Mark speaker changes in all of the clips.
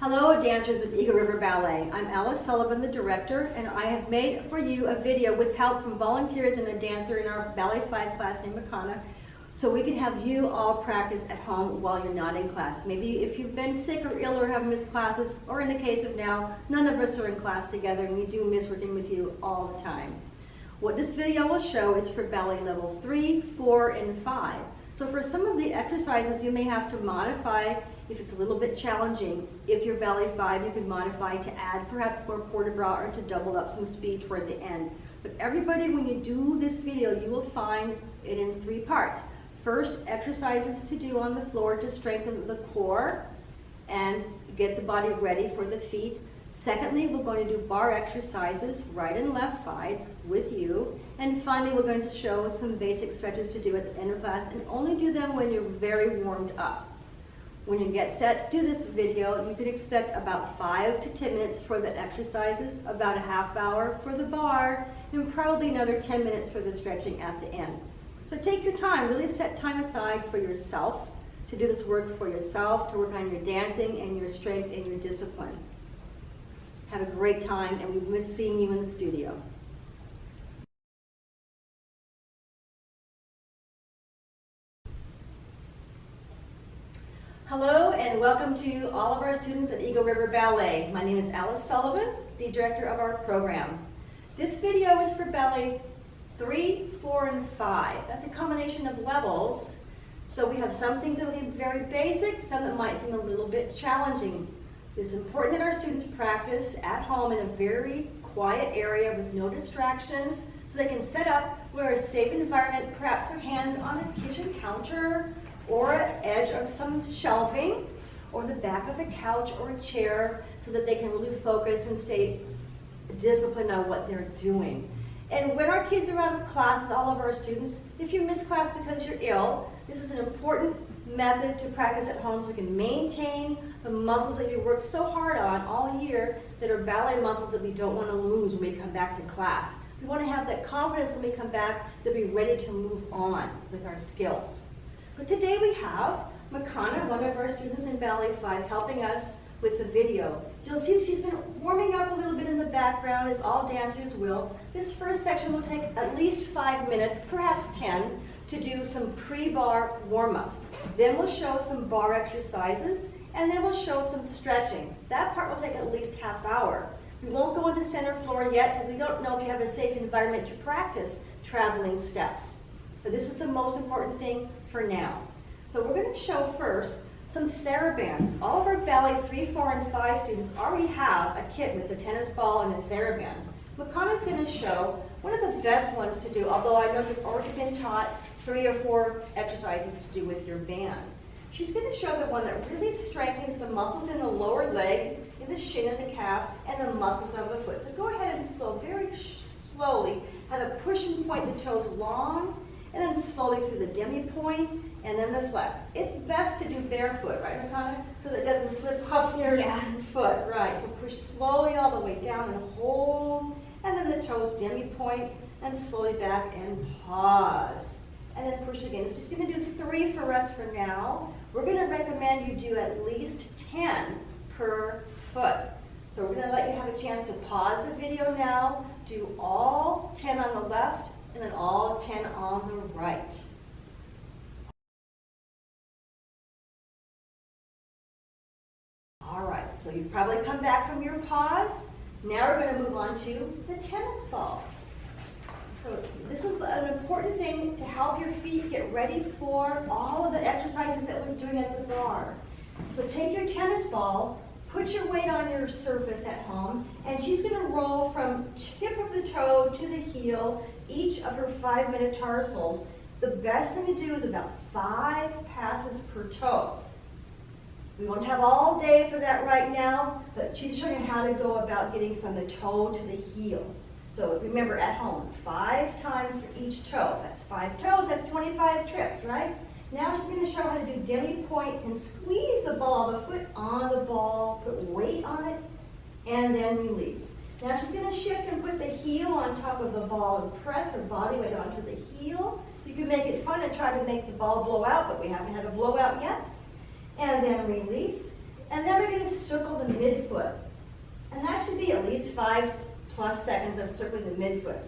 Speaker 1: Hello dancers with Eagle River Ballet. I'm Alice Sullivan, the director, and I have made for you a video with help from volunteers and a dancer in our Ballet 5 class named Makana, so we can have you all practice at home while you're not in class. Maybe if you've been sick or ill or have missed classes, or in the case of now, none of us are in class together and we do miss working with you all the time. What this video will show is for ballet level 3, 4, and 5. So for some of the exercises you may have to modify if it's a little bit challenging. If you're ballet 5, you can modify to add perhaps more port de bras or to double up some speed toward the end. But everybody, when you do this video, you will find it in 3 parts. First, exercises to do on the floor to strengthen the core and get the body ready for the feet. Secondly, we're going to do bar exercises, right and left sides, with you. And finally, we're going to show some basic stretches to do at the end of class, and only do them when you're very warmed up. When you get set to do this video, you can expect about 5 to 10 minutes for the exercises, about a half hour for the bar, and probably another 10 minutes for the stretching at the end. So take your time, really set time aside for yourself, to do this work for yourself, to work on your dancing and your strength and your discipline. Have a great time, and we miss seeing you in the studio. Hello and welcome to all of our students at Eagle River Ballet. My name is Alice Sullivan, the director of our program. This video is for ballet 3, 4, and 5. That's a combination of levels. So we have some things that will be very basic, some that might seem a little bit challenging. It's important that our students practice at home in a very quiet area with no distractions, so they can set up where a safe environment, perhaps their hands on a kitchen counter, or an edge of some shelving, or the back of a couch or a chair, so that they can really focus and stay disciplined on what they're doing. And when our kids are out of class, all of our students, if you miss class because you're ill, this is an important method to practice at home so we can maintain the muscles that you worked so hard on all year that are ballet muscles that we don't want to lose when we come back to class. We want to have that confidence when we come back that we're ready to move on with our skills. So today we have Makana, one of our students in Ballet 5, helping us with the video. You'll see she's been warming up a little bit in the background, as all dancers will. This first section will take at least 5 minutes, perhaps 10, to do some pre-bar warm-ups. Then we'll show some bar exercises, and then we'll show some stretching. That part will take at least half hour. We won't go into center floor yet because we don't know if you have a safe environment to practice traveling steps. But this is the most important thing for now. So we're going to show first some therabands. All of our ballet 3, 4, and 5 students already have a kit with a tennis ball and a TheraBand. Makana's going to show one of the best ones to do, although I know you've already been taught 3 or 4 exercises to do with your band. She's going to show the one that really strengthens the muscles in the lower leg, in the shin and the calf, and the muscles of the foot. So go ahead and very slowly, how to push and point the toes long, and then slowly through the demi-point, and then the flex. It's best to do barefoot, right, Makana? So that it doesn't slip off your foot, right. So push slowly all the way down and hold, and then the toes demi-point, and slowly back and pause. And then push again. So she's going to do 3 for us for now. We're going to recommend you do at least 10 per foot. So we're going to let you have a chance to pause the video now, do all 10 on the left, and then all 10 on the right. All right, so you've probably come back from your pause. Now we're going to move on to the tennis ball. So this is an important thing to help your feet get ready for all of the exercises that we're doing at the bar. So take your tennis ball, put your weight on your surface at home, and she's going to roll from tip of the toe to the heel, each of her 5 metatarsals. The best thing to do is about 5 passes per toe. We won't have all day for that right now, but she's showing you how to go about getting from the toe to the heel. So remember, at home, 5 times for each toe. That's 5 toes, that's 25 trips, right? Now she's going to show how to do demi-point and squeeze the ball, the foot on the ball, put weight on it, and then release. Now she's going to shift and put the heel on top of the ball and press her body weight onto the heel. You can make it fun and try to make the ball blow out, but we haven't had a blowout yet. And then release. And then we're going to circle the midfoot. And that should be at least 5+ seconds of circling the midfoot.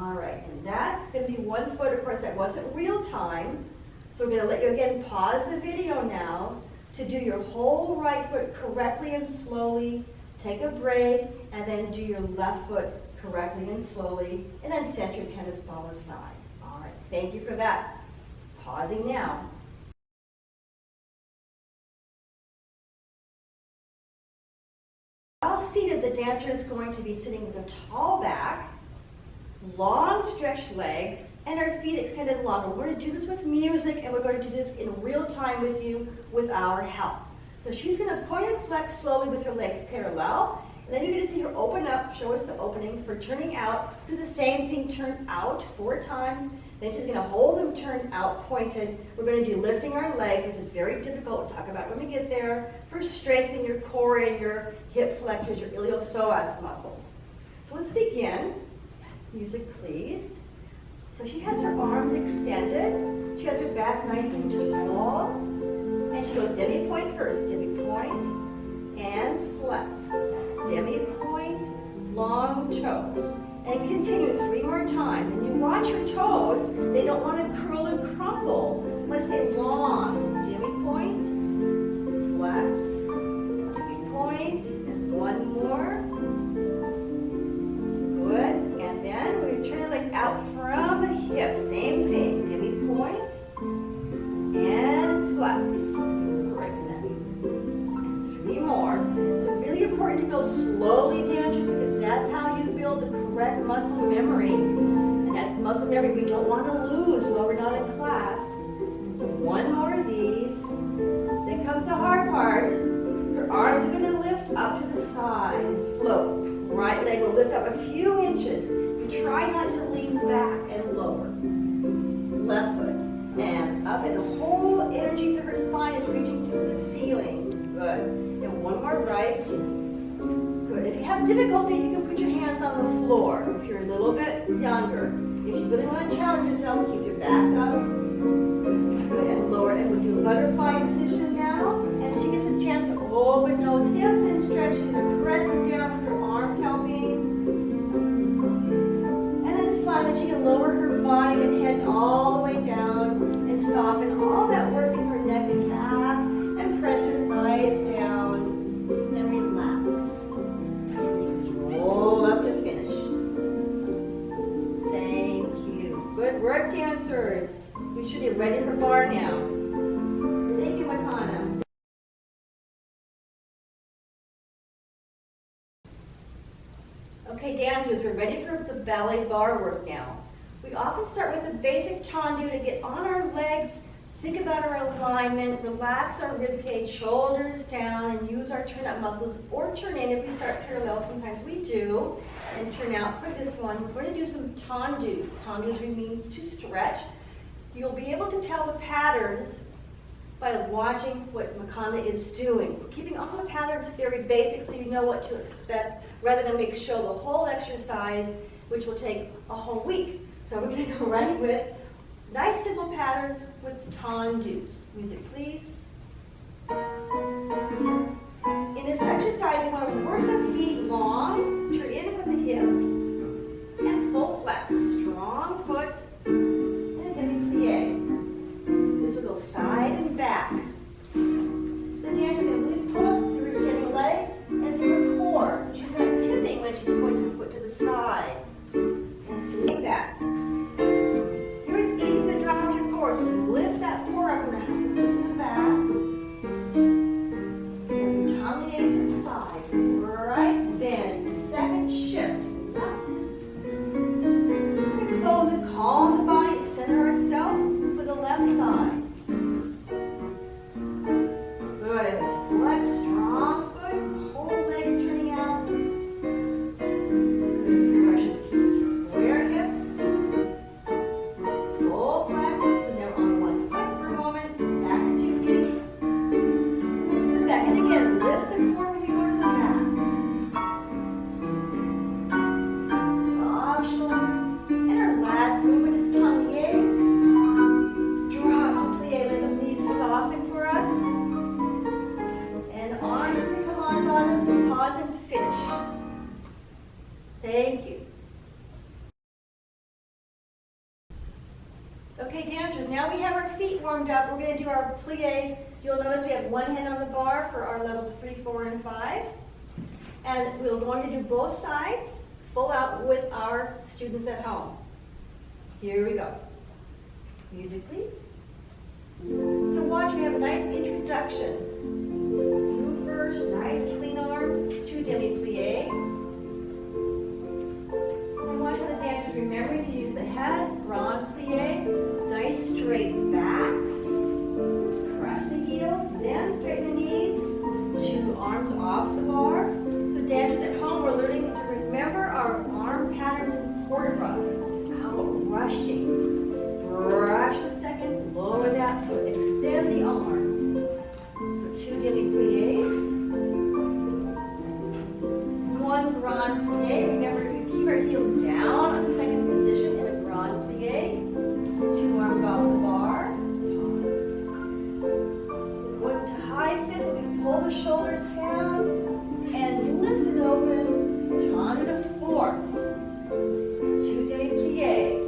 Speaker 1: All right, and that's going to be 1 foot. Of course, that wasn't real time. So we're going to let you again pause the video now to do your whole right foot correctly and slowly. Take a break, and then do your left foot correctly and slowly, and then set your tennis ball aside. All right, thank you for that. Pausing now. While seated, the dancer is going to be sitting with a tall back, long stretched legs, and our feet extended long. We're going to do this with music, and we're going to do this in real time with you with our help. So she's going to point and flex slowly with her legs parallel, and then you're going to see her open up, show us the opening for turning out. Do the same thing, turn out 4 times. Then she's going to hold them turned out, pointed. We're going to do lifting our legs, which is very difficult. We'll talk about when we get there. First, strengthen your core and your hip flexors, your iliopsoas muscles. So let's begin. Music, please. So she has her arms extended. She has her back nice and tall. And she goes demi-point first. Demi-point and flex. Demi-point, long toes. And continue 3 more times. And you watch your toes. They don't want to curl and crumble. They want to stay long. Demi-point, flex, demi-point, and 1 more. Good. And then we turn our legs out from the hips. Same thing. Demi-point and flex. Right in that music. 3 more. So really important to go slowly, dancers, because that's how you build the correct muscle memory. And that's muscle memory we don't want to lose while we're not in class. And so 1 more of these. Then comes the hard part. Your arms are going to lift up to the side and float. Right leg will lift up a few inches. You try not to lean back and lower. Left foot and up, and the whole energy through her spine is reaching to the ceiling. Good. And 1 more right. Good. If you have difficulty, you can put your hands on the floor. If you're a little bit younger. If you really want to challenge yourself, keep your back up. Good. And lower. And we'll do a butterfly position now. And she gets a chance to open those hips and stretch and pressing down with her arms helping. And then finally, she can lower her body and head all the way down and soften all that work in her neck and calf and press her thighs down and relax. Roll up to finish. Thank you. Good work, dancers. We should be ready for bar now. Thank you, Makana. Okay, dancers, we're ready for the ballet bar work now. We often start with a basic tendu to get on our legs, think about our alignment, relax our rib cage, shoulders down, and use our turn up muscles, or turn in if we start parallel, sometimes we do, and turn out for this one. We're going to do some tendus. Tendus means to stretch. You'll be able to tell the patterns by watching what Makana is doing. We're keeping all the patterns very basic so you know what to expect, rather than make show the whole exercise, which will take a whole week. So we're going to go right with nice simple patterns with tendus. Music, please. In this exercise, you want to work the feet long, turn in from the hip, and full flex. Strong foot, and demi-plie. This will go side and back. The dancer can really pull up through her standing leg and through her core. So she's not tipping when she points her foot to the side. And see that. Here it's easy to drop your core. So lift that core up and have your foot in the back. And your tongue lies to the side. Right bend. Second shift. Up. We close and calm the body. Center ourselves for the left side. Good. Flex, strong foot, whole legs turning out. Good pressure. Keep square hips. Full flex. So now on 1 foot for a moment. Back to 2 feet. And then to the back. And again, lift the core when you go to the back. Soft shoulders. And our last movement is tongue-lier. Drop to plie. Let those knees soften for us. And Okay, dancers, now we have our feet warmed up. We're going to do our plies. You'll notice we have one hand on the bar for our levels 3, 4, and 5. And we're going to do both sides full out with our students at home. Here we go. Music, please. So watch, we have a nice introduction. Move first, nice clean arms, 2 demi-plie. And watch how the dancers remembering to use the head, grand plie, nice straight backs. Press the heels, then straighten the knees, 2 arms off the bar. So dancers at home, we're learning to remember our arm patterns in vertebra without rushing. Brush a second, lower that foot, extend the arm. So 2 demi-plies. 1 grand plie. Remember to keep our heels down on the second position in a grand plie. 2 arms off the bar. Going to high fifth, we pull the shoulders down and lift it open. Turn to 4th. 2 demi-plies.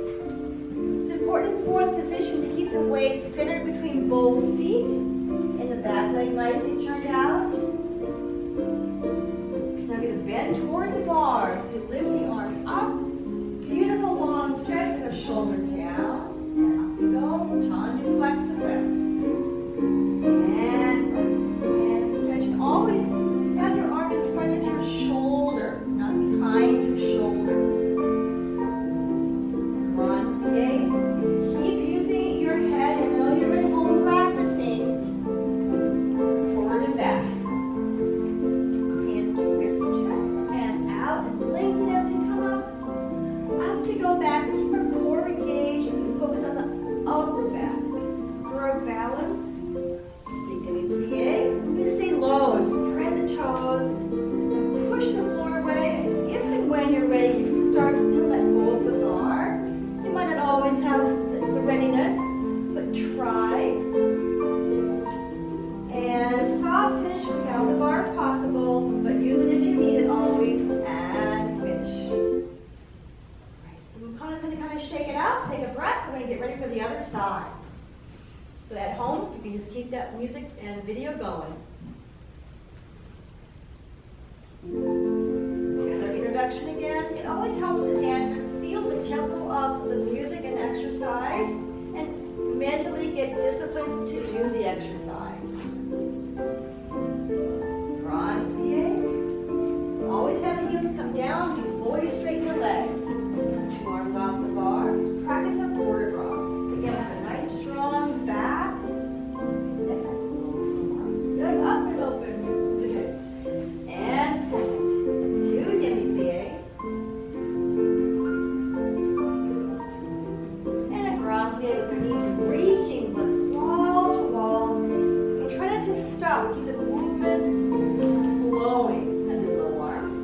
Speaker 1: Important in 4th position to keep the weight centered between both feet and the back leg nicely turned out. Now we're going to bend toward the bar. So we lift the arm up. Beautiful long stretch with our shoulder down. And up we go. Turn to flex to 5th. And flex. And stretch. And always have your arm in front of your shoulder, not behind your shoulder. Grand plie. So at home, you can just keep that music and video going. Here's our introduction again. It always helps the dancer feel the tempo of the music and exercise and mentally get disciplined to do the exercise. Grand plie. Always have the heels come down before you straighten your legs. 2 arms off the bar. Let's practice our vertebra. Again, have a nice strong back. Next time, arms good, up and open. It's okay. And second, 2 demi-plies. And a grand plie with your knees reaching from wall to wall. And try not to stop. Keep the movement flowing in the low arms.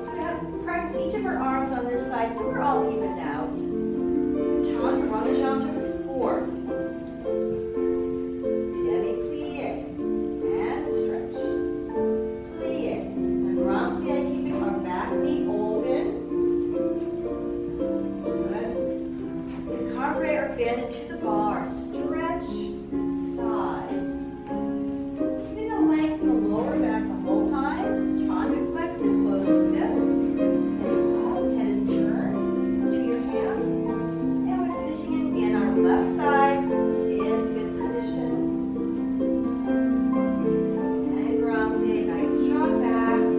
Speaker 1: So we have practice each of our arms on this side so we're all even out. Runners on to 4th. Demi-plie. And stretch. Plie. And grand plie, keeping our back knee open. Good. The cambrai or bend into the bar. Stretch. Side. Keeping the length in the lower back the whole time. Turn to flex to close 5th. Left side in 5th position. And grand plie, nice strong backs.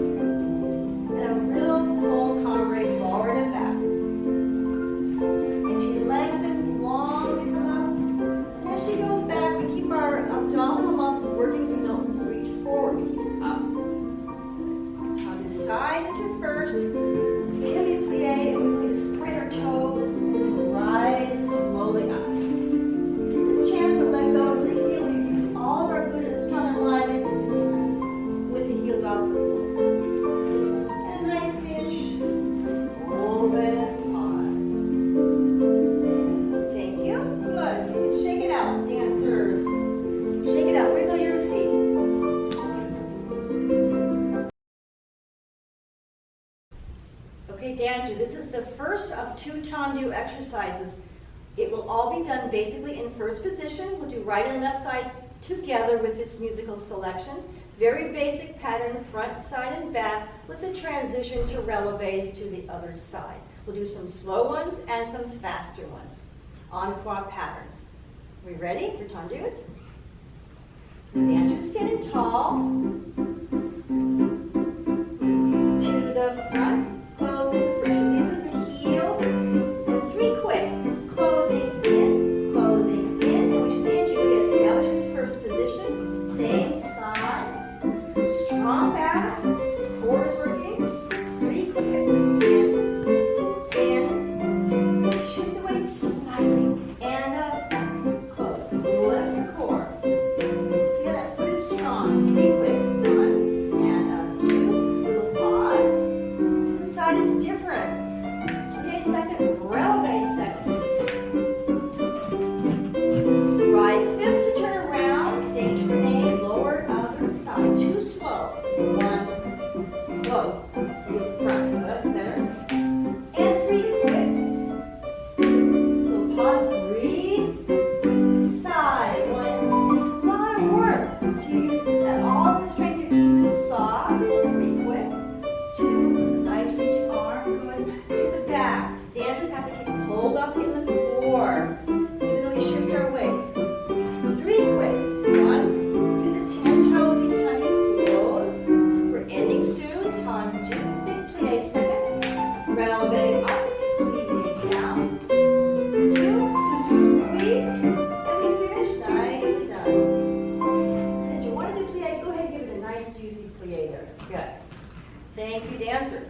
Speaker 1: And a real full cambrai forward and back. And she lengthens long to come up. And as she goes back, we keep our abdominal muscles working so we don't reach forward. We keep up. On the side into 1st. Demi-plie, and we really spread our toes. Rise slowly up. Okay, dancers, this is the first of 2 tendu exercises. It will all be done basically in first position. We'll do right and left sides together with this musical selection. Very basic pattern, front, side, and back, with a transition to releves to the other side. We'll do some slow ones and some faster ones. Encore patterns. We ready for tendus? The dancers standing tall. To the front, closing, pushing these with the heel. And 3 quick. Closing in, and which inch you establishes first position. Same side. Strong back. Core is working. 3 quick. In, shift the weight slightly. And up. Close. Lift your core. See how that foot is strong. 3 quick. 1 and up. 2. Little pause. To the side it's different. Plie second. Releve second. Rise 5th to turn around. Danger grenade. Lower other side. 2 slow. 1. Close. With front. Good. Better. And 3 quick. Little pause. Breathe. Side. 1. It's a lot of work to use all the strength to keep it soft. 3 quick. 2. Nice reaching arm. Good. To the back. Dancers have to keep pulled up in the core, even though we shift our weight. 3 quick. 1. Through the 10 toes each time you close. We're ending soon. Tendu. Big plie second. Releve up. Plie down. 2. Susu squeeze. And we finish. Nicely done. Since you want to do plie, go ahead and give it a nice juicy plie there. Good. Thank you, dancers.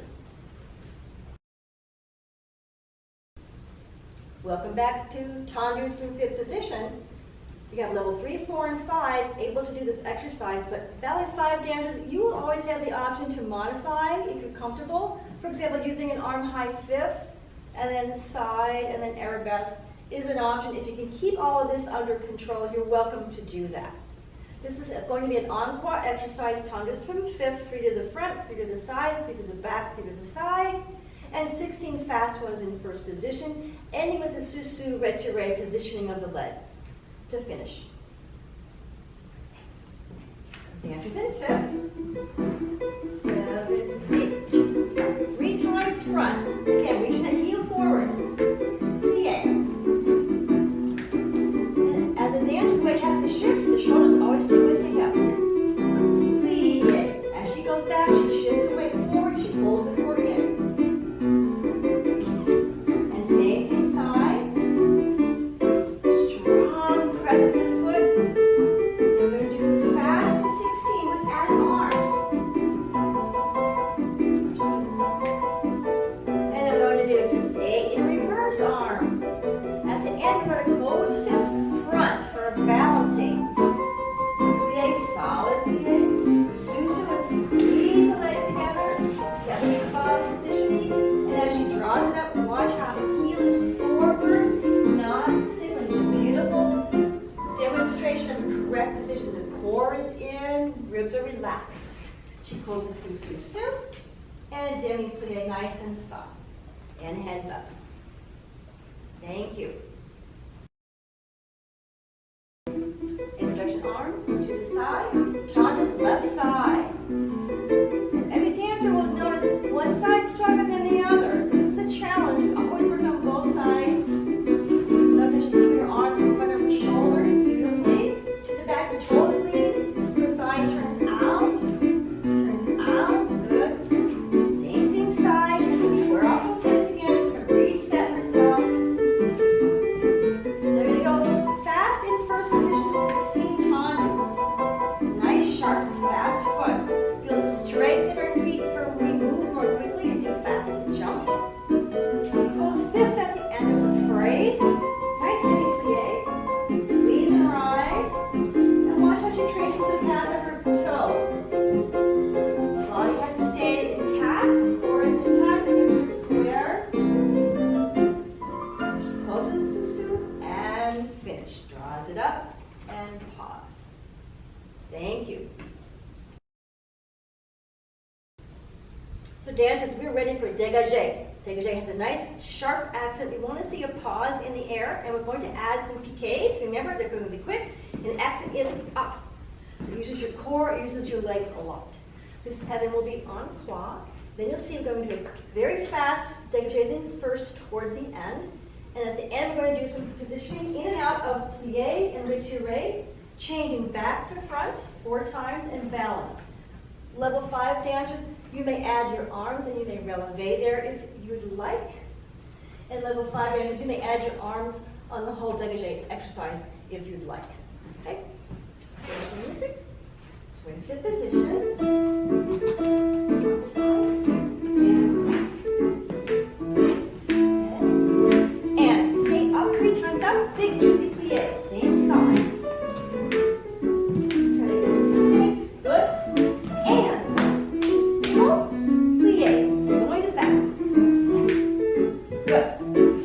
Speaker 1: Welcome back to tendus from 5th position. You have level 3, 4, and 5 able to do this exercise, but ballet 5 dancers, you will always have the option to modify if you're comfortable. For example, using an arm high 5th, and then side, and then arabesque is an option. If you can keep all of this under control, you're welcome to do that. This is going to be an encore exercise, tendus from 5th, 3 to the front, 3 to the side, 3 to the back, 3 to the side, and 16 fast ones in first position, ending with the susu retiré positioning of the leg to finish. Dancers in 5th, 7, 8, 3 times front. Again, reaching that heel forward. Plie. And as a dancer's weight has to shift, the shoulders always stay with the hips. Plie. As she goes back, she shifts the weight forward, she pulls the core in. And same thing side. Strong press with the foot. We're going to do fast with 16 with added arms. And then we're going to do 8 in reverse arm. At the end, we're going to close 5th front for a balancing. Plie, solid plie. Susu and squeeze the legs together. Establish the bottom positioning. And as she draws it up, watch how the heel is forward, not signaling. It's a beautiful demonstration of the correct position. The core is in, ribs are relaxed. She closes through susu and demi plie, nice and soft. And heads up. Thank you. Introduction arm to the side. Tendus left side. And every dancer will notice one side stronger than the other. So this is a challenge. Always work on both sides. Notice how she keeps her arms in front of her shoulders beautifully. To the back, her toes lean. Her thigh turns out. Turns out. Good. Same thing side. She has to square off those hips again. She's going to reset herself. They're going to go fast in first position, 16 tendus. Nice, sharp, fast foot. Feel strength in her feet for when we move more quickly and do fast jumps. Close 5th at the end of the phrase. Nice demi plie. Squeeze in her eyes. And watch how she traces the path of her toe. The body has stayed intact. Core is intact. The hips are square. She closes susu and finish. Draws it up and pause. Thank you. So dancers, we're ready for dégagé. Dégagé has a nice sharp accent. We want to see a pause in the air, and we're going to add some piqués. Remember, they're going to be quick, and the accent is up. So it uses your core, it uses your legs a lot. This pattern will be en croix. Then you'll see we're going to do a very fast dégagés in first toward the end. And at the end, we're going to do some positioning in and out of plié and retiré, changing back to front 4 times and balance. Level 5 dancers, you may add your arms and you may releve there if you'd like. And level 5 dancers, you may add your arms on the whole dégagé exercise if you'd like. Okay? There's the music. So in fifth position. Outside. And feet up 3 times up. Big juicy plié. Same side. Try to get it straight. Good. And full plié. Going to the backs. Good.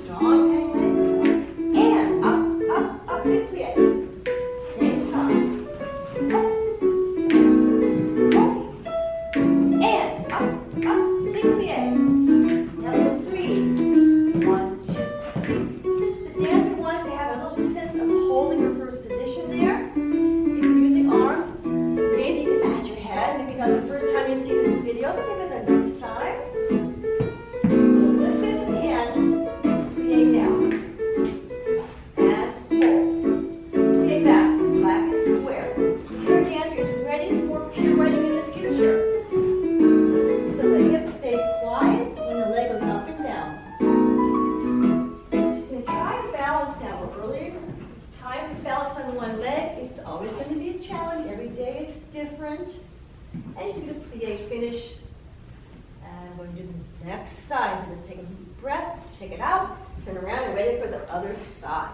Speaker 1: Strong standing leg. And up, big plié. Same side. And up, big plié. Now the 3s. 1, 2, 3. The dancer wants to have a little sense of holding your first position there. If you're using arm, maybe you can add your head. Maybe not the first time you see this video, but maybe the next time. So the 5th at the end, plié down. And hold. Plié back, black is square. Your dancer is ready for pirouetting in the future. So the hip stays quiet when the leg goes up and down. Just going to try and balance now. Earlier, it's time to balance on one leg. It's always going to be a challenge. Every day it's different. And you should do the plié finish. And we're going to do the next side. So just take a deep breath, shake it out, turn around, and ready for the other side.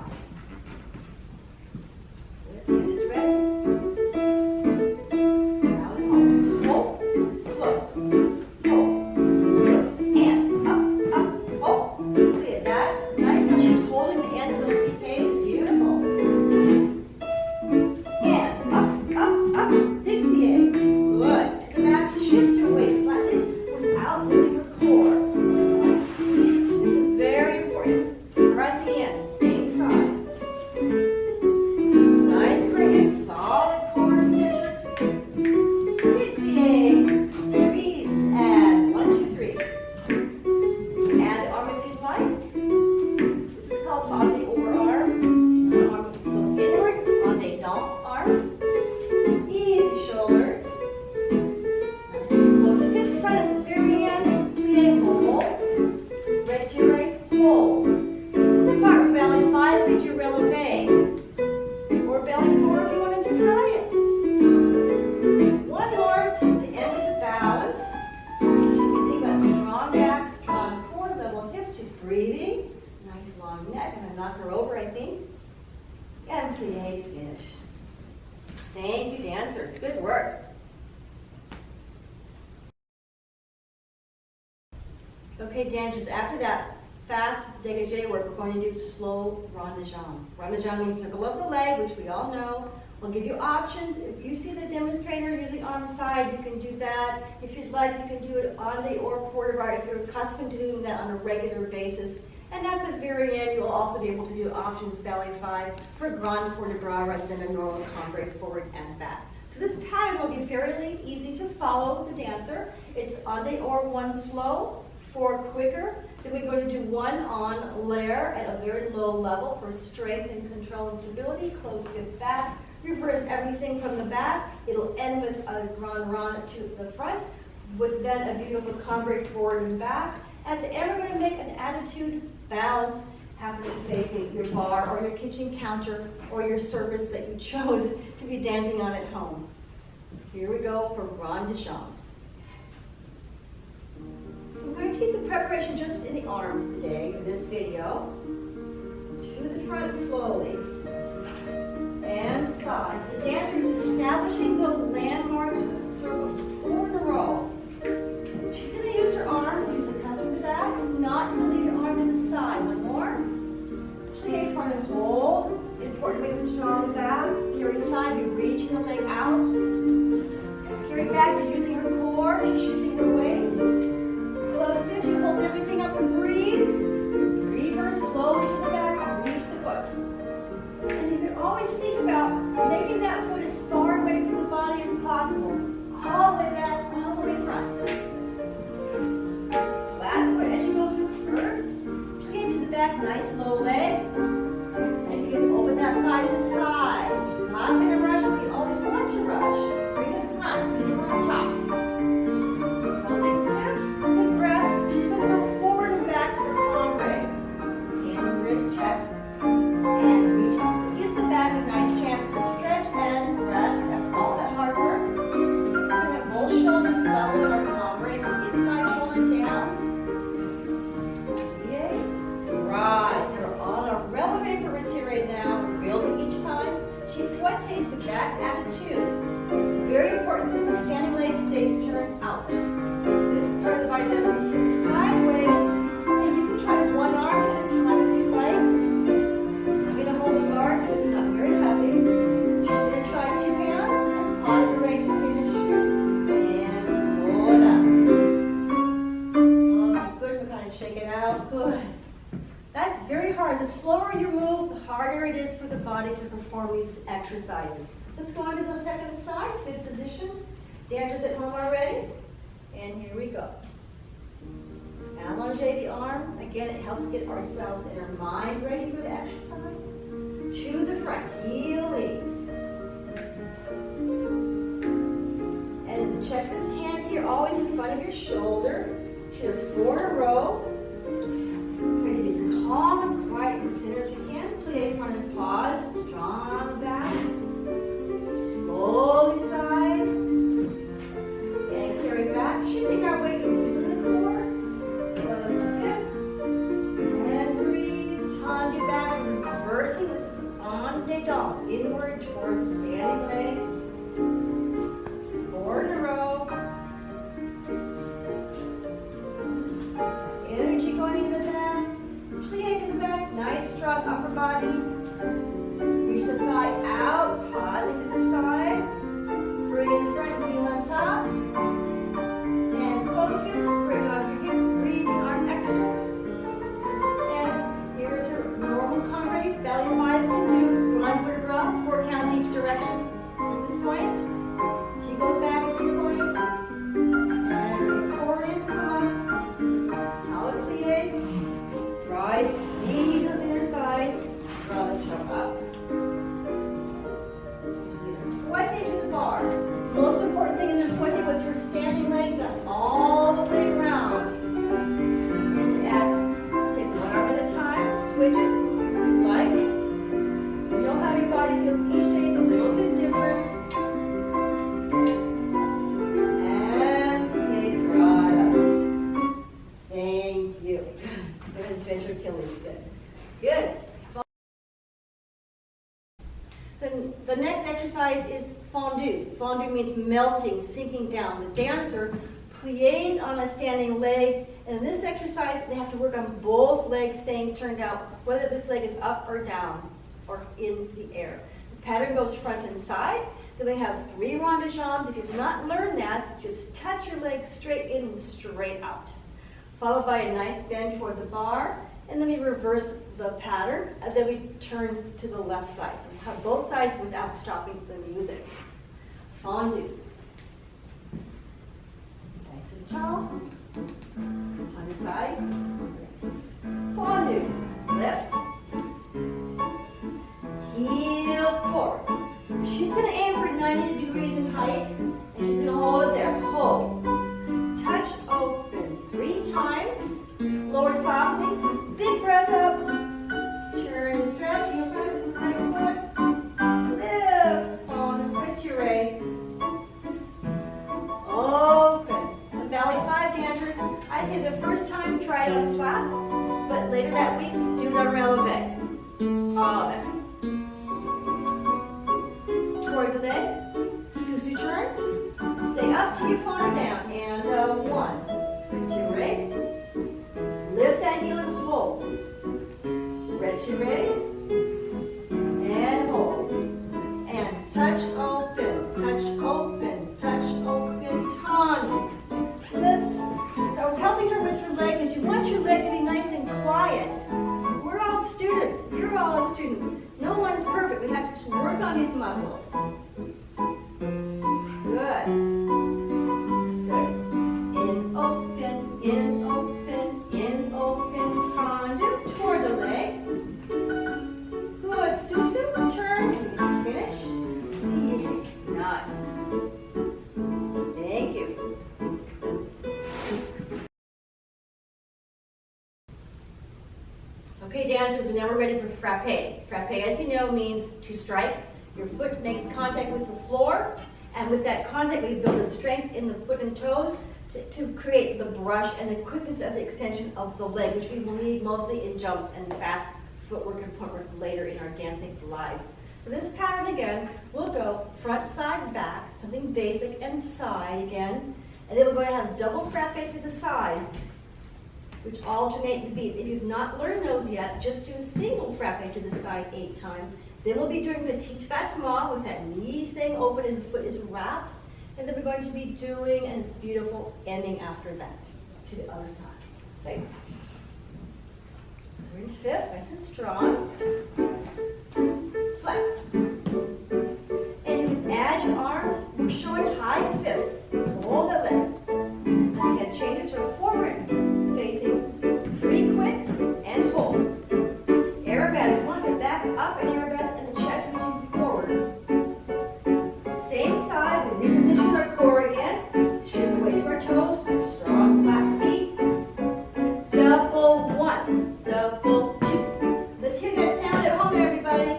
Speaker 1: Good. Hand is ready. Breathing, nice long neck. I'm going to knock her over, I think. And plié finish. Thank you, dancers. Good work. Okay, dancers, after that fast dégagé work, we're going to do slow rond de jambe. Rond de jambe means circle of the leg, which we all know. We'll give you options. If you see the demonstrator using arm side, you can do that. If you'd like, you can do it onde or port de bras if you're accustomed to doing that on a regular basis. And at the very end, you'll also be able to do options ballet 5 for grand port de bras rather than a normal cambre forward and back. So this pattern will be fairly easy to follow with the dancer. It's onde or 1 slow, 4 quicker. Then we're going to do 1 on layer at a very low level for strength and control and stability. Close 5th back. Reverse everything from the back. It'll end with a grand rond to the front, with then a beautiful cambre forward and back. At the end, we're going to make an attitude balance happening facing your bar or your kitchen counter or your surface that you chose to be dancing on at home. Here we go for rond de jambes. So I'm going to keep the preparation just in the arms today for this video. To the front slowly. And side. The dancer is establishing those landmarks for the circle 4 in a row. She's going to use her arm, use her custom to that. If not, you're going to leave your arm to the side. One more. Plie front and hold. Important to make a strong back. Carry side, you're reaching the leg out. Carry back, you're using her core, she's shifting her weight. Close 5th, she holds it everything up and breeze. Reverse slowly to the back, reach the foot. And you can always think about making that foot as far away from the body as possible. All the way back, all the way front. Flat foot as you go through first. Plie to the back, nice low leg. And you can open that thigh to the side. Just not going to rush, but you always want to rush. Bring it front, begin on top. Closing fifth, good breath. She's going to go forward and back for Conway. Hand and wrist check. And reach up. Gives the back a nice chance to stretch and rest after all that hard work. We have both shoulders level with our Conway. The inside shoulder down. Yay. Rise. We're on a releve for retirade now. We're building each time. She fouettes to back attitude. Very important that the standing leg stays turned out. This part of the body doesn't tip sideways. And you can try one arm at a time if you like. I'm going to hold the bar because it's not very heavy. She's going to try two hands and on the way to finish. And pull it up. Oh, good. We're kind of shake it out. Good. That's very hard. The slower you move, the harder it is for the body to perform these exercises. Let's go on to the second side, fifth position. Dancers at home are ready. And here we go. Allonge the arm. Again, it helps get ourselves and our mind ready for the exercise. To the front, heel leads. And check this hand here, always in front of your shoulder. She does 4 in a row. Try to be as calm and quiet in the center as we can. Plie front and pause, strong backs. Slowly side. And carry back, shifting our weight and loosen the core. Close fifth. And breathe. Tande back, reversing. This is on de dog. Inward toward standing leg. 4 in a row. Energy going into the back. Plie to the back. Nice strong upper body. Reach the thigh out. Pausing to the side. Bring in front, heel on top. And close fists. Bring off your hips. Breathing arm extra. And here's her normal Conway. Belly 5 can do 1 vertebra, 4 counts each direction at this point. She goes back at this point. And core in, come up. Solid plie. Rise, squeeze those inner thighs. Draw the toe up. Fouette to the bar. The most important thing in this fouette was her standing leg done all the way around. And take one arm at a time, switch it if you like. You know how your body feels. Each day is a little bit different. And plie, draw it up. Thank you. Good, stretch your Achilles. Good. Good. The next exercise is fondue. Fondue means melting, sinking down. The dancer plies on a standing leg, and in this exercise, they have to work on both legs staying turned out, whether this leg is up or down or in the air. The pattern goes front and side. Then we have 3 rond de jambes. If you've not learned that, just touch your legs straight in and straight out. Followed by a nice bend toward the bar, and then we reverse the pattern, and then we turn to the left side. So we have both sides without stopping the music. Fondues. Nice and tall. Other side. Fondue. Lift. Heel forward. She's going to aim for 90 degrees in height, and she's going to hold it there. Hold. Touch open 3 times. Lower softly. Big breath up. Turn and stretch. Heel front, right foot. Lift. On retirade. Open. The belly 5 dancers. I say the first time try it on flat, but later that week do it on releve. All of it. Toward the leg. Susu turn. Stay up till you fall down. And 1. Retirade. Lift that heel and hold. Retirade. And hold. And touch open, touch open, touch open, tande. Lift. So I was helping her with her leg because you want your Just work on these muscles. Good. Good. In, open, in, open, in, open. Tendu toward the leg. Good. Susu, turn. Finish. Nice. Thank you. Okay, dancers, now we're ready for frappe. Frappe, as you know, means to strike. Your foot makes contact with the floor, and with that contact, we build a strength in the foot and toes to create the brush and the quickness of the extension of the leg, which we will need mostly in jumps and fast footwork and footwork later in our dancing lives. So this pattern again, we'll go front, side, back, something basic, and side again, and then we're going to have double frappe to the side, which alternate the beats. If you've not learned those yet, just do single frappe to the side 8 times. Then we'll be doing petit battement with that knee staying open and the foot is wrapped. And then we're going to be doing a beautiful ending after that to the other side. Okay? So we're in fifth, nice and strong. Flex. And you can add your arms. We're showing high fifth. Hold the leg. And head changes to a forward facing 3 quick and hold. Arabesque. You want the back up and arabesque and the chest reaching forward. Same side, we reposition our core again. Shift the weight to our toes. Strong flat feet. Double 1, double 2. Let's hear that sound at home, everybody.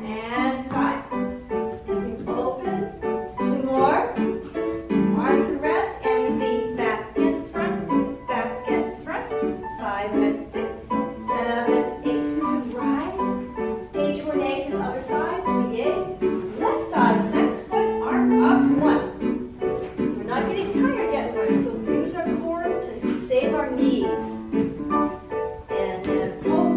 Speaker 1: And 5. And open. 2 more. Arm can rest and we beat back and front, back and front. 5 and 6, 7, 8. Susu, rise. Détourner to the other side. Plie. Left side, flex foot, arm up, 1. So we're not getting tired yet. We're going to still use our core to save our knees. And then pull,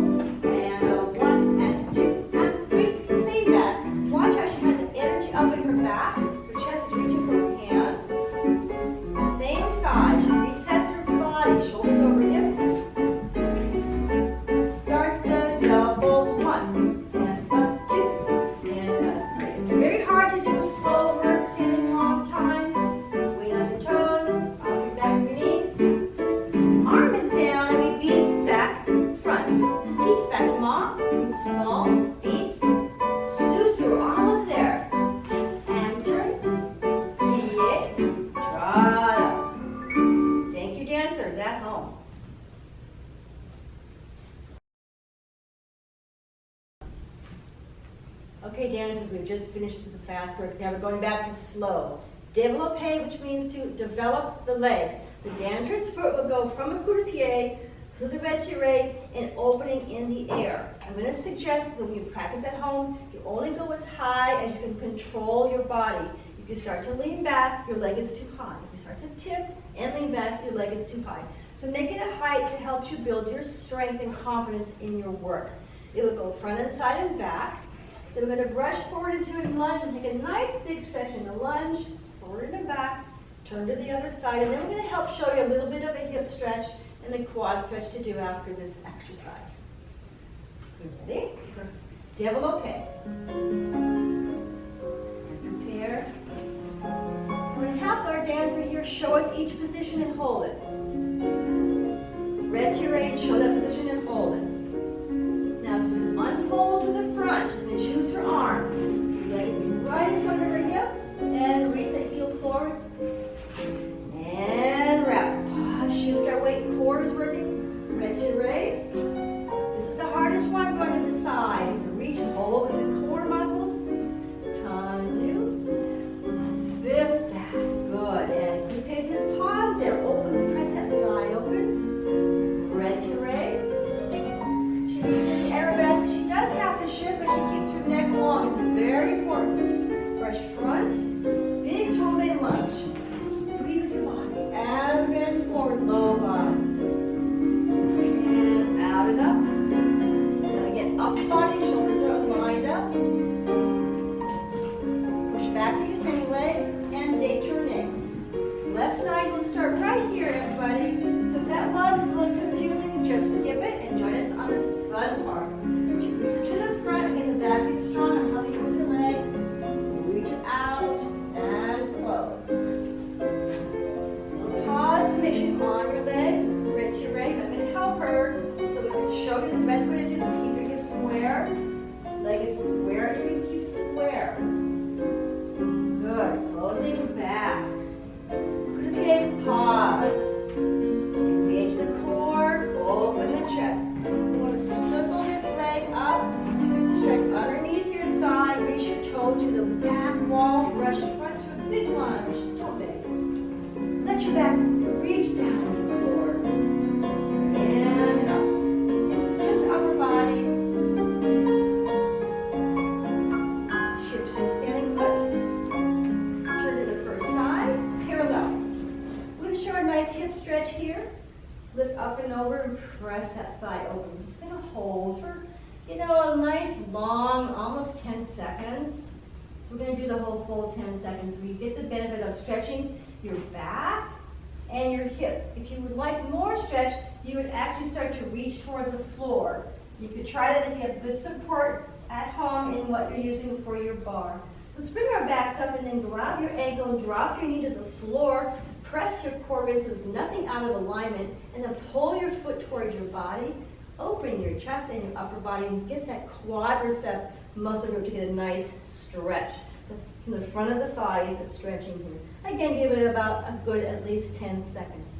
Speaker 1: and a 1 and 2 and 3. Same back. Watch how she has the energy up in her back. Her chest is reaching for her hand. Same side. She resets her body, shoulders over hips. Starts the doubles, 1 and a 2 and a 3. It's very hard to do slow work, standing a long time. Weight on your toes, off your back of your knees. Arm is down and we beat back, front. So petite battement, small beats. Susu, we're almost there. And turn, plie, draw. Thank you, dancers at home. Okay, dancers, we've just finished with the fast work. Now we're going back to slow. Développé, which means to develop the leg. The dancer's foot will go from a coup de pied to the retiré and opening in the air. I'm going to suggest that when you practice at home, you only go as high as you can control your body. If you start to lean back, your leg is too high. If you start to tip and lean back, your leg is too high. So make it a height that helps you build your strength and confidence in your work. It will go front and side and back. Then we're going to brush forward into a lunge and take a nice big stretch in the lunge, forward and back, turn to the other side, and then we're going to help show you a little bit of a hip stretch and a quad stretch to do after this exercise. You ready? For développé. And prepare. We're going to have our dancer here show us each position and hold it. Retiré, show that position and hold it. Now unfold to the front and then choose her arm. Leg is right in front of her hip and reach that heel forward. And wrap. Shift our weight, core is working. Retiré. This is the hardest one, going to the side. Reach and hold with the core muscles. Tendu. Fifth back. Good. And you can just pause there. Open, press that thigh open. Retiré. She uses arabesque. She does have to shift, but she keeps her neck long. It's very important. Brush front. Big tombe lunge. Breathe with your body. And bend forward, low body. And out and up. Now again, up body, shoulders are lined up. Push back to your standing leg and détourner. Left side will start right here, everybody. So if that lunge is a little confusing, just skip it and join us on this fun part. She reaches to the front and the back is strong. brush front to a big lunge. Don't beg. Let your back reach down to the floor. And up. This is just upper body. Shift to the standing foot. Turn to the first side. Parallel. We're going to show a nice hip stretch here. Lift up and over and press that thigh open. We're just going to hold for, a nice long, almost 10 seconds. So we're going to do the whole full 10 seconds. We get the benefit of stretching your back and your hip. If you would like more stretch, you would actually start to reach toward the floor. You could try that if you have good support at home in what you're using for your bar. Let's bring our backs up and then grab your ankle and drop your knee to the floor. Press your core in so there's nothing out of alignment, and then pull your foot towards your body. Open your chest and your upper body and get that quadricep muscle group to get a nice stretch. That's from the front of the thighs, it's stretching here. Again, give it about a good at least 10 seconds.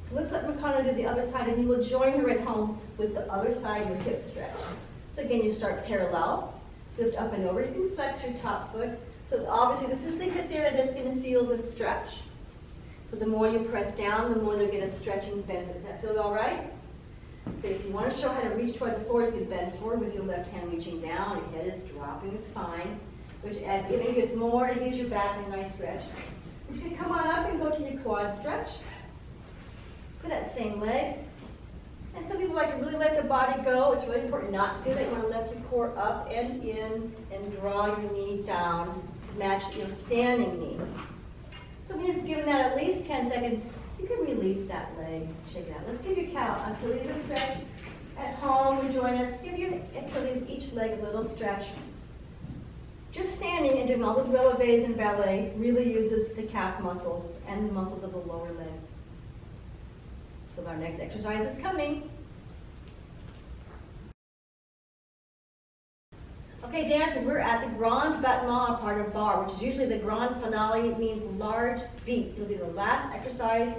Speaker 1: So let's let Makana do the other side, and you will join her at home with the other side, your hip stretch. So again, you start parallel, lift up and over. You can flex your top foot. So obviously this is the hip area that's going to feel the stretch. So the more you press down, the more you'll get a stretching benefit. Does that feel all right? Okay, if you want to show how to reach toward the floor, you can bend forward with your left hand reaching down. Your head is dropping, it's fine. Which maybe gives more, it gives your back a nice stretch. You can come on up and go to your quad stretch. For that same leg. And some people like to really let the body go. It's really important not to do that. You want to lift your core up and in and draw your knee down to match your standing knee. So when you've given that at least 10 seconds, you can release that leg, shake it out. Let's give your Achilles a stretch. At home, you join us. Give your Achilles, each leg a little stretch. Just standing and doing all those relevés in ballet really uses the calf muscles and the muscles of the lower leg. So our next exercise is coming. Okay, dancers, we're at the grand battement part of bar, which is usually the grand finale. It means large beat. It'll be the last exercise,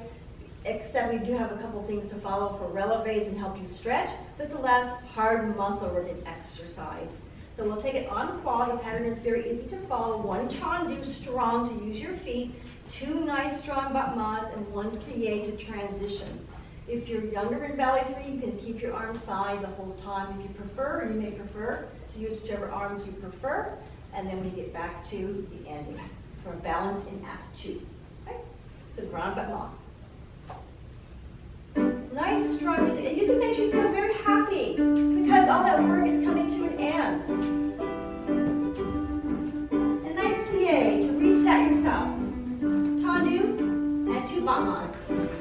Speaker 1: except we do have a couple things to follow for relevés and help you stretch, but the last hard muscle working exercise. So we'll take it en croix. The pattern is very easy to follow. One tendu strong to use your feet, two nice strong battements, and one plie to transition. If you're younger in ballet 3, you can keep your arms side the whole time. If you prefer, you may prefer to use whichever arms you prefer, and then we get back to the ending for a balance in act 2. Okay? So grand battement. Nice, strong music. It usually makes you feel very happy because all that work is coming to an end. A nice plie to reset yourself. Tendu and 2 battements.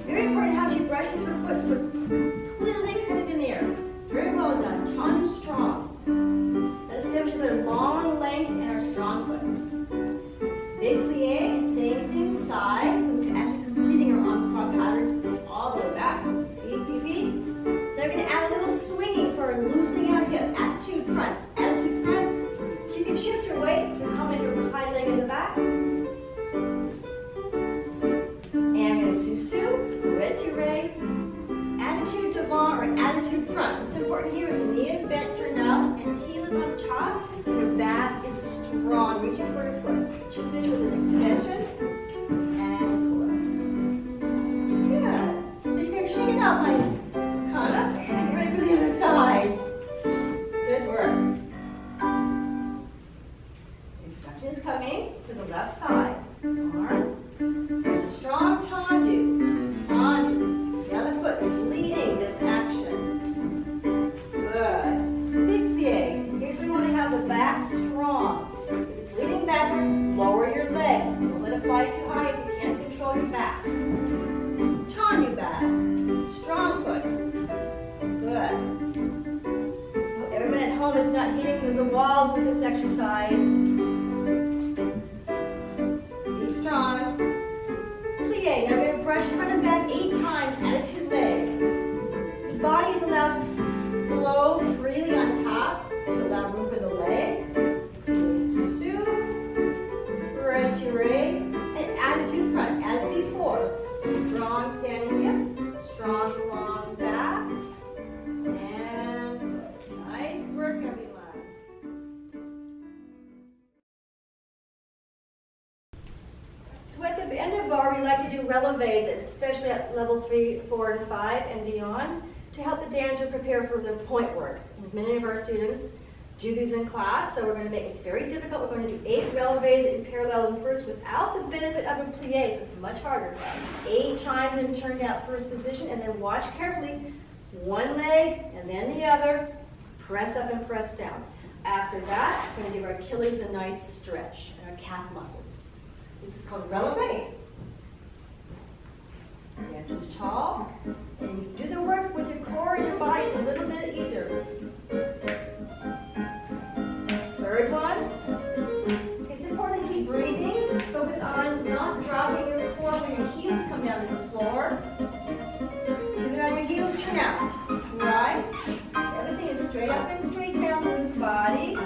Speaker 1: Very important how she brushes her foot so it's completely extended in the air. Very well done. Tendu strong. That establishes our long length and our strong foot. Big plie, same thing, side. So we're actually completing our en-croix pattern all the way back. Feet. Now we're going to add a little swinging for loosening our hip. Attitude front. Attitude front. So you can shift your weight to come into your high leg in the back. And a susu, retiré, attitude devant or attitude front. What's important here is the knee is bent, turned out, and heel is on top, and your back is strong. Reaching for your foot. Should finish with an extension and close. Good. So you can shake it out, my Kana, and you're ready for the other side. Good work. Introduction is coming for the left side. Arm. There's a strong tendu. Tendu. The other foot is leading this action. Good. Big plie. Here's where we want to have the back strong. If it's leaning backwards, lower your leg. Don't let it fly too high if you can't control your backs. Tendu back. Strong foot. Good. Hope everyone at home is not hitting the walls with this exercise. Be strong. Plie. Now we're going to brush front and back 8 times. Attitude leg. The body is allowed to flow freely on top to allow room for the leg. Plie, susu, retiré, and attitude front as before. Strong standing hip, strong long backs, and nice work, everyone. So at the end of bar, we like to do releves, especially at level 3, 4, and 5 and beyond, to help the dancer prepare for the point work. Many of our students do these in class, so we're going to make it very difficult. We're going to do 8 releves in parallel and first without the benefit of a plie, so it's much harder. 8 times and turn out first position, and then watch carefully. One leg and then the other. Press up and press down. After that, we're going to give our Achilles a nice stretch and our calf muscles. This is called releve. Dancer's tall, and you do the work with your core and your body. It's a little bit easier. Third one. It's important to keep breathing. Focus on not dropping your core when your heels come down to the floor. Keep it on your heels, turn out. Right. So everything is straight up and straight down through the body.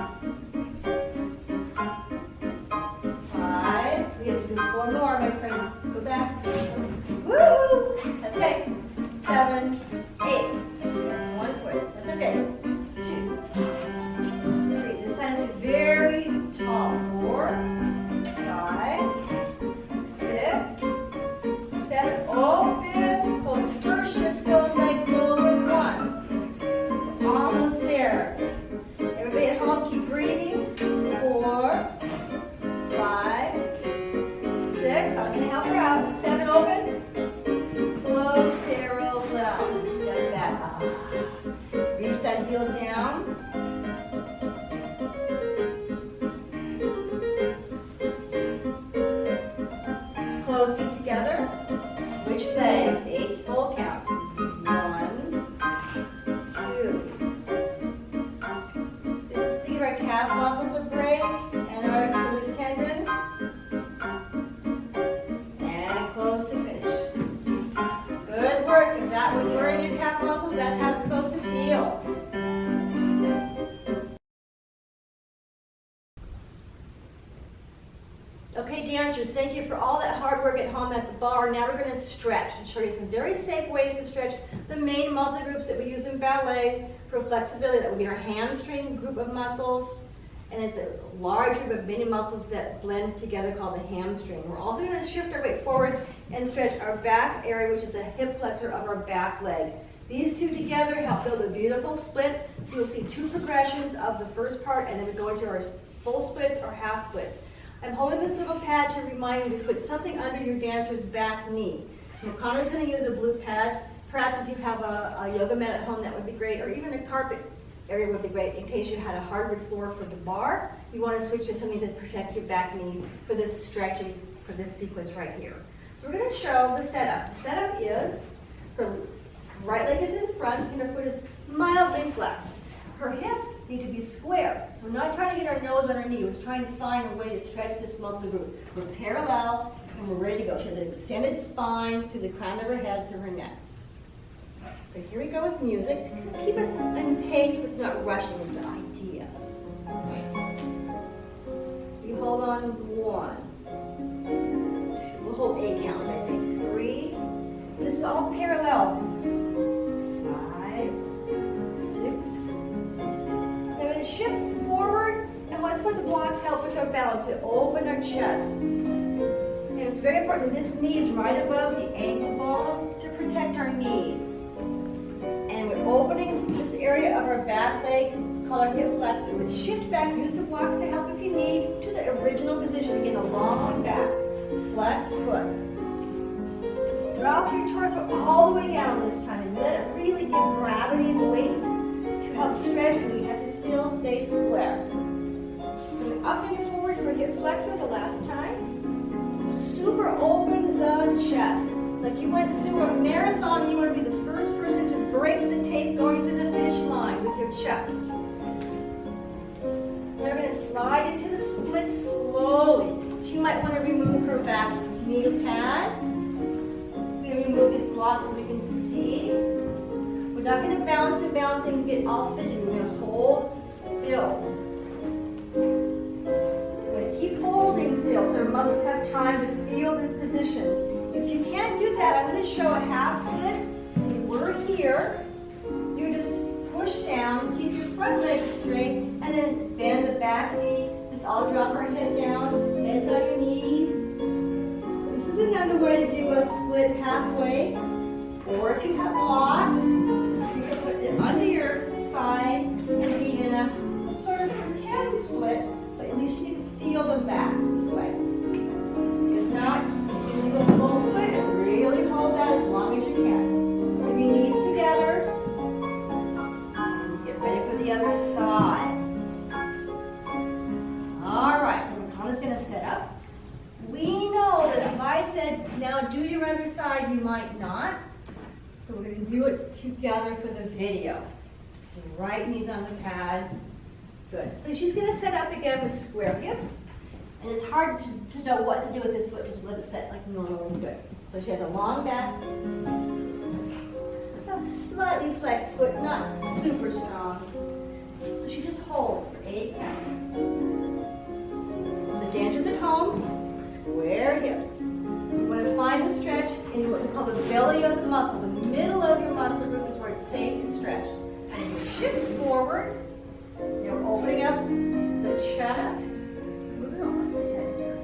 Speaker 1: 5. We have to do 4 more, my friend. Go back. Woo! That's okay. 7, 8. 1 foot. That's okay. 2, 3. This side is very tall. 4, 5, 6, 7. Open. Close first. Shift forward legs lower. 1. Almost there. Everybody at home, keep breathing. 4, 5, 6. I'm going to help her out. 7. Open. Close, zero, down. Step back. Reach that heel down. Close feet together. Switch legs. 8 full counts. 1, 2. This is to give our calf muscles a break and our Achilles tendon. And close to finish. Good work. If that was worrying your calf muscles, that's how it's supposed to feel. Okay, dancers, thank you for all that hard work at home at the bar. Now we're going to stretch and show you some very safe ways to stretch the main muscle groups that we use in ballet for flexibility. That would be our hamstring group of muscles, and it's a large group of many muscles that blend together called the hamstring. We're also going to shift our weight forward and stretch our back area, which is the hip flexor of our back leg. These two together help build a beautiful split. So you'll see 2 progressions of the first part, and then we go into our full splits or half splits. I'm holding this little pad to remind you to put something under your dancer's back knee. Makana's going to use a blue pad. Perhaps if you have a yoga mat at home, that would be great, or even a carpet area would be great in case you had a hardwood floor for the bar. You want to switch to something to protect your back knee for this stretching, for this sequence right here. So we're going to show the setup. The setup is her right leg is in front and her foot is mildly flexed. Her hips need to be square. So we're not trying to get our nose on our knee. We're just trying to find a way to stretch this muscle group. We're parallel and we're ready to go. She has an extended spine through the crown of her head, through her neck. So here we go with music. To keep us in pace with not rushing is the idea. You hold on 1, 2, we'll hold 8 counts, I think. 3. This is all parallel. 5, 6. Now we're going to shift forward, and that's what the blocks help with our balance. We open our chest. And it's very important that this knee is right above the ankle bone to protect our knees. And we're opening this area of our back leg called our hip flexor. Let's shift back, use the blocks to help if you need, to the original position. Again, a long back. Flex foot. Drop your torso all the way down this time and let it really give gravity and weight to help stretch, and we have to still stay square. Going up and forward for hip flexor the last time. Super open the chest. Like you went through a marathon and you want to be the first person to break the tape going through the finish line with your chest. Now we're going to slide into the split slowly. She might want to remove her back knee pad. We're going to remove these blocks so we can see. We're not going to bounce and get all fidgety. We're going to hold still. We're going to keep holding still so our muscles have time to feel this position. If you can't do that, I'm going to show a half split. So you were here. You just push down, keep your front leg straight, and then bend the back knee. Let's all drop our head down. Heads on your knees. So another way to do a split halfway, or if you have blocks, you can put it under your thigh and be in a sort of pretend split, but at least you get to feel them back this way. If not, you can do a full split and really hold that as long as you can. Bring your knees together and get ready for the other side. All right, so Makana's going to set up. We know that if I said, now do your other side, you might not. So we're going to do it together for the video. So right knee's on the pad. Good. So she's going to set up again with square hips. And it's hard to know what to do with this foot. Just let it set like normal and good. So she has a long back. A slightly flexed foot, not super strong. So she just holds for 8 counts. So dancers at home, square hips. You want to find the stretch in what we call the belly of the muscle. The middle of your muscle group is where it's safe to stretch. And you shift forward. You're opening up the chest. Moving almost the head here.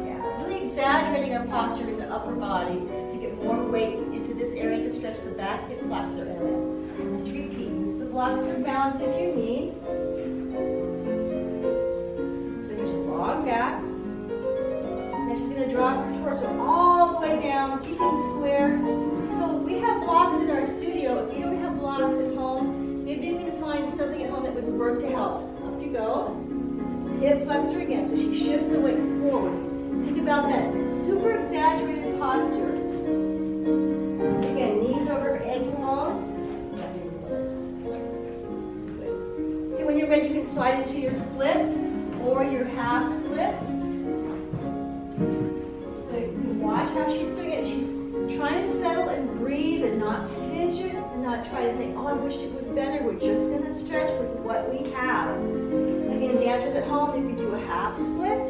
Speaker 1: Yeah. Really exaggerating our posture in the upper body to get more weight into this area to stretch the back hip flexor area. Let's repeat. Use the blocks for balance if you need. So here's a long back. She's going to drop her torso all the way down, keeping square. So we have blocks in our studio. If you don't have blocks at home, maybe we can find something at home that would work to help. Up you go. Hip flexor again. So she shifts the weight forward. Think about that super exaggerated posture. Again, knees over her ankle long. Okay, when you're ready, you can slide into your splits or your half splits. Watch how she's doing it. She's trying to settle and breathe and not fidget and not try to say, oh, I wish it was better. We're just going to stretch with what we have. Again, dancers at home, you can do a half split.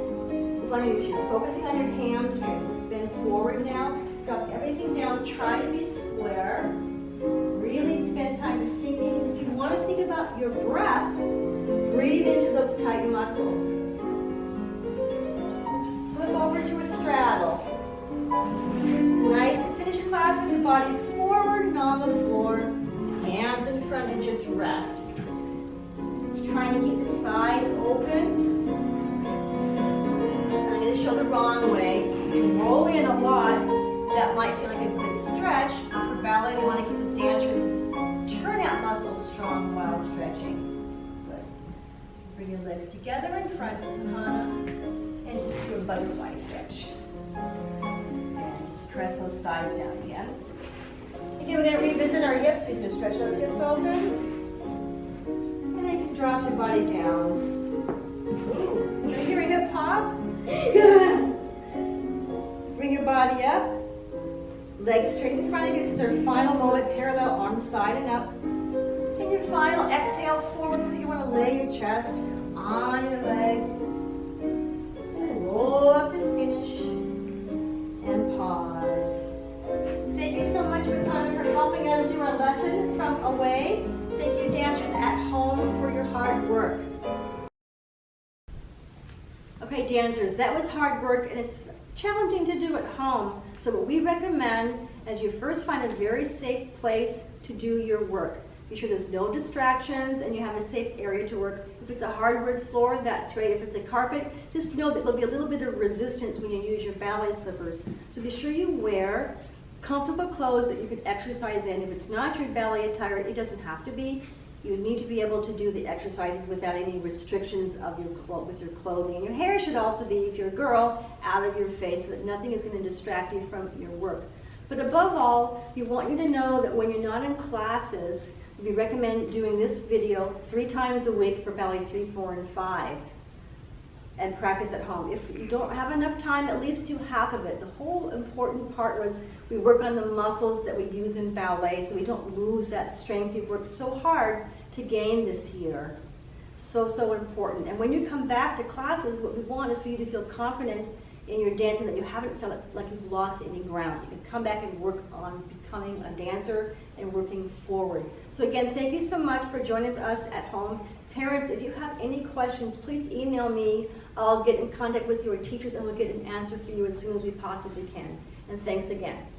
Speaker 1: As long as you're focusing on your hamstring. Let's bend forward now. Drop everything down. Try to be square. Really spend time sinking. If you want to think about your breath, breathe into those tight muscles. Let's flip over to a straddle. It's nice to finish class with your body forward and on the floor, hands in front, and just rest. Trying to keep the thighs open. I'm going to show the wrong way. If you roll in a lot, that might feel like a good stretch. For ballet, we want to keep those dancers' turnout muscles strong while stretching. Good. Bring your legs together in front, Hana, and just do a butterfly stretch. Press those thighs down again. Again, we're going to revisit our hips. We're going to stretch those hips open. And then you can drop your body down. Ooh, can you hear a hip hop? Good. Bring your body up. Legs straight in front of you. This is our final moment. Parallel arms side and up. And your final exhale forward. So you want to lay your chest on your legs. And then roll up to finish. And pause. Thank you so much, Makana, for helping us do our lesson from away. Thank you, dancers at home, for your hard work. Okay, dancers, that was hard work, and it's challenging to do at home. So what we recommend is you first find a very safe place to do your work. Be sure there's no distractions and you have a safe area to work. If it's a hardwood floor, that's great. If it's a carpet, just know that there'll be a little bit of resistance when you use your ballet slippers. So be sure you wear comfortable clothes that you can exercise in. If it's not your ballet attire, it doesn't have to be. You need to be able to do the exercises without any restrictions of with your clothing. And your hair should also be, if you're a girl, out of your face so that nothing is going to distract you from your work. But above all, we want you to know that when you're not in classes, we recommend doing this video 3 times a week for ballet 3, 4, and 5 and practice at home. If you don't have enough time, at least do half of it. The whole important part was we work on the muscles that we use in ballet so we don't lose that strength you've worked so hard to gain this year. So important. And when you come back to classes, what we want is for you to feel confident in your dancing, that you haven't felt like you've lost any ground. You can come back and work on becoming a dancer and working forward. So again, thank you so much for joining us at home. Parents, if you have any questions, please email me. I'll get in contact with your teachers and we'll get an answer for you as soon as we possibly can. And thanks again.